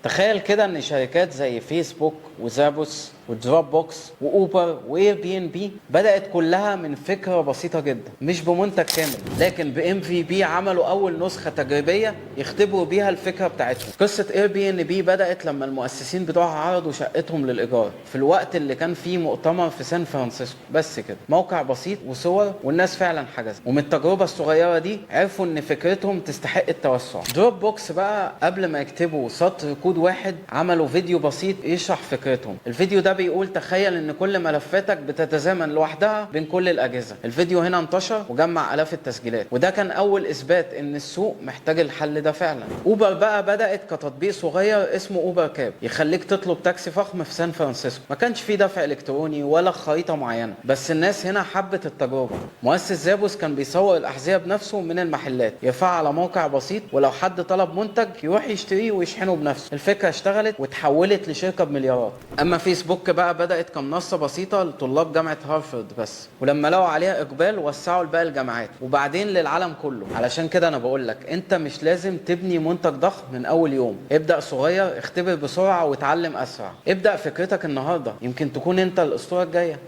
تخيل كده ان شركات زي فيسبوك وزابوس ودروب بوكس واوبر واير بي ان بي بدات كلها من فكره بسيطه جدا، مش بمنتج كامل، لكن بام في بي عملوا اول نسخه تجريبيه يختبروا بيها الفكره بتاعتهم. قصه اير بي ان بي بدات لما المؤسسين بتوعها عرضوا شقتهم للايجار في الوقت اللي كان فيه مؤتمر في سان فرانسيسكو. بس كده، موقع بسيط وصور والناس فعلا حجزت، ومن التجربه الصغيره دي عرفوا ان فكرتهم تستحق التوسع. دروب بوكس بقى قبل ما يكتبوا سطر كود واحد عملوا فيديو بسيط يشرح فكرتهم. الفيديو ده بيقول تخيل ان كل ملفاتك بتتزامن لوحدها بين كل الاجهزه. الفيديو هنا انتشر وجمع الاف التسجيلات، وده كان اول اثبات ان السوق محتاج الحل ده فعلا. اوبر بقى بدات كتطبيق صغير اسمه اوبر كاب يخليك تطلب تاكسي فخم في سان فرانسيسكو. ما كانش فيه دفع الكتروني ولا خريطه معينه، بس الناس هنا حبت التجربه. مؤسس زابوس كان بيصور الاحذيه بنفسه من المحلات، يرفعها على موقع بسيط، ولو حد طلب منتج يروح يشتريه ويشحنه بنفسه. الفكره اشتغلت وتحولت لشركه بمليارات. اما فيسبوك بقى بدات كمنصه بسيطه لطلاب جامعه هارفارد بس، ولما لقوا عليها اقبال وسعوا لباقي الجامعات وبعدين للعالم كله. علشان كده انا بقول لك انت مش لازم تبني منتج ضخم من اول يوم. ابدا صغير، اختبر بسرعه واتعلم اسرع. ابدا فكرتك النهارده، يمكن تكون انت الاسطوره الجايه.